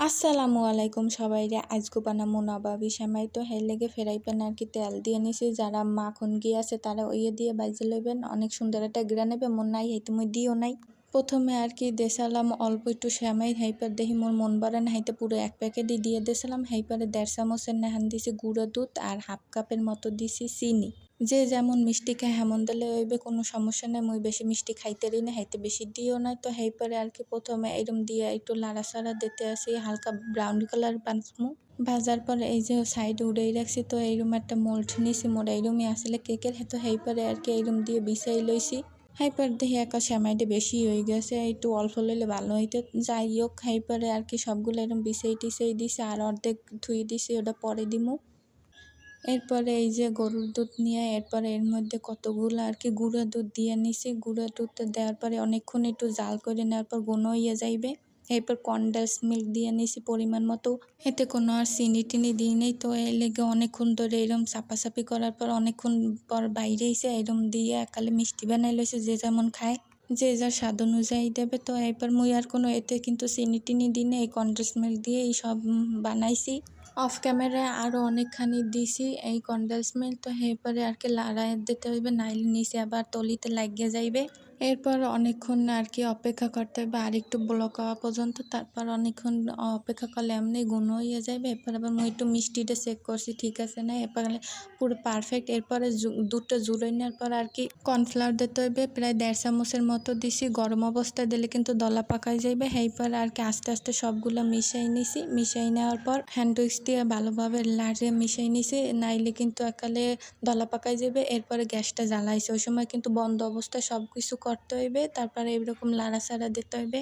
আসসালামু আলাইকুম সবাইরে। আজকে বানামু নবাবী সেমাই। তো হের লেগে ফ্রাই প্যানে আর কি তেল দিয়ে নিছি। যারা মাখন ঘি আছে তারা ওইয়ে দিয়ে বাইজে লইবেন, অনেক সুন্দর একটা গ্রান নেবে। মন নাই হাইতে মুই দিও নাই। প্রথমে আর কি দেশালাম অল্প একটু সেমাই, হাইপার দেখি মোর মন বাড়ে না, হাইতে পুরো এক প্যাকেটই দিয়ে দেছিলাম। হাইপারে 1.5 চামচের নেহান দিছি গুঁড়ো দুধ আর হাফ কাপের মতো দিছি চিনি। যে যেমন মিষ্টি খায় হেমন দিলে হইবে, কোনো সমস্যা নেই। মুই বেশি মিষ্টি খাইতেরি না, হাইতে বেশি দিও না। তো হাইপারে আর কি প্রথমে এরম দিয়ে একটু লাড়াচাড়া দিতে আসি, হালকা ব্রাউন কালার বানসমু। ভাজার পরে এই যে সাইডে উড়াই রাখছি, তো এইরকম একটা মোল্ড নিছি, মোর এইরমই আসলে কেকের। তো হাইপারে আর কি এইরম দিয়ে বিছাই লইছি। হাইপার দেখি একা সেমাইটা বেশি হয়ে গেছে, একটু অল্প লইলে ভালো হইতে। যাই হোক, হাইপারে আর কি সবগুলো এরকম বিছাই টিছাই দিছি, আর অর্ধেক ধুয়ে দিছি, ওটা পরে দিমু। এরপরে এই যে গরুর দুধ নিয়ে এরপরে এর মধ্যে কতগুলো আর কি গুঁড়া দুধ দিয়ে নিছি। গুঁড়া দুধটা দেওয়ার পরে অনেকক্ষণ একটু জাল করে নেওয়ার পর ঘন হয়ে যাইবে। এরপর কনডেন্স মিল্ক দিয়ে নিছি পরিমাণ মতো। এতে কোনো আর চিনি টিনি দিই নেই। তো এর লেগে অনেকক্ষণ ধরে এরম চাপাচাপি করার পর অনেকক্ষণ পর বাইরে এসে এরম দিয়ে একালে মিষ্টি বানাই লইছে, যে যেমন খায় যে যার স্বাদ অনুযায়ী দেবে। তো এরপর মুই আর কোনো এতে কিন্তু চিনি টিনি দিই না, এই কনডেন্স মিল্ক দিয়ে এই সব বানাইছি। অফ ক্যামেরায় আরও অনেকখানি দিছি এই কনডেন্স মিল্ক। তো এরপরে আর কি লাড়ায় দিতে হইবে, নাইলে নিচে আবার তলিতে লাগিয়ে যাইবে। এরপর অনেকক্ষণ আর কি অপেক্ষা করতে হবে, আর একটু ব্লক হওয়া পর্যন্ত। তারপর অনেকক্ষণ অপেক্ষা করলে এমনি গুণ হয়ে যাবে। এরপর আবার মুই একটু মিষ্টিটা চেক করছি ঠিক আছে না, এরপর পুরো পারফেক্ট। এরপরে দুধটা জুড়ে নেওয়ার পর আর কি কর্নফ্লাওয়ার দিতে হইবে, প্রায় 1.5 চামচের মতো দিছি। গরম অবস্থায় দিলে কিন্তু দলা পাকাই যাইবে। এরপর আর কি আস্তে আস্তে সবগুলো মিশাই নিছি। মিশাই নেওয়ার পর হ্যান্ড উইক্স দিয়ে ভালোভাবে লাড়িয়ে মিশাই নিছি, নাইলে কিন্তু একালে দলা পাকাই যাবে। এরপরে গ্যাসটা জ্বালাইছে, ওই সময় কিন্তু বন্ধ অবস্থায় সব কিছু করতে হইবে। তারপরে এরকম লাড়াচাড়া দিতে হইবে।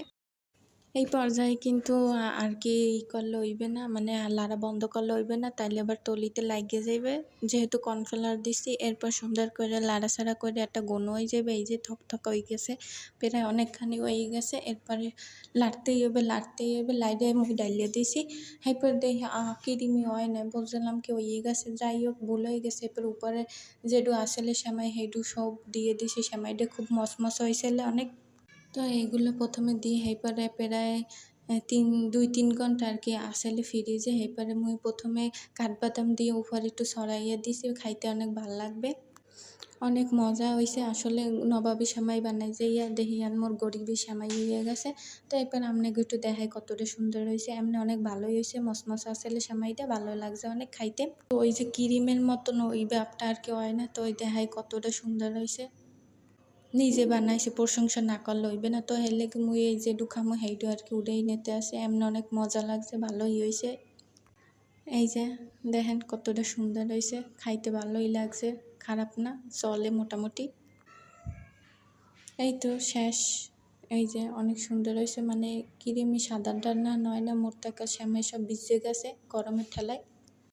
এই পর্যায়ে কিন্তু আর কি করলে হইবে না, মানে লাড়া বন্ধ করলে হইবে না, তাইলে আবার তলিতে লাগিয়ে যাইবে। যেহেতু কর্নফ্লাওয়ার দিছি, এরপর সুন্দর করে লাড়াচাড়া করে একটা ঘন হয়ে যাবে। এই যে থকথকা হয়ে গেছে, প্রায় অনেকখানি হয়ে গেছে। এরপরে লাড়তেই হবে লাইডে মুখ ডালিয়ে দিছি। এরপর দেখি কিরিমি হয় না, বুঝলাম কি হয়ে গেছে। যাই হোক, ভুল হয়ে গেছে। এরপর উপরে যেটু আসলে সেমাই হেডু সব দিয়ে দিছি। সেমাইটা খুব মচমচ হয়েছিল অনেক। তো এইগুলো প্রথমে দিয়ে এরপরে প্রায় 2-3 ঘন্টা আর কি আসলে ফ্রিজে। এরপরে মুই প্রথমে কাঠবাদাম দিয়ে উপরে একটু ছড়াইয়া দিছি, খাইতে অনেক ভাল লাগবে, অনেক মজা হয়েছে। আসলে নবাবী সেমাই বানাই যাইয়া দেখি আর মোর গরিবী সেমাই হয়ে গেছে। তো এরপর আপনাকে একটু দেখাই কতটা সুন্দর হয়েছে। এমনি অনেক ভালোই হয়েছে, মচমচা আসলে সেমাইটা ভালো লাগছে অনেক খাইতে। তো ওই যে ক্রিমের মতন ওই ব্যাপটা আর কি হয় না, তো ওই দেখাই কতটা সুন্দর হয়েছে। নিজে বানাইছে, প্রশংসা না করলে হইবে না। তো এর লেগে মুই এই যে খামো হেইটু আর কি উড়েই নিতে আসে। এমনি অনেক মজা লাগছে, ভালোই হয়েছে। এই যে দেখেন কতটা সুন্দর হয়েছে, খাইতে ভালোই লাগছে, খারাপ না, চলে মোটামুটি। এই তো শেষ। এই যে অনেক সুন্দর হয়েছে, মানে কিরিমি সাদাটা না নয় না, মোর টাকা সেমাই সব ভিজে গেছে গরমের ঠেলায়।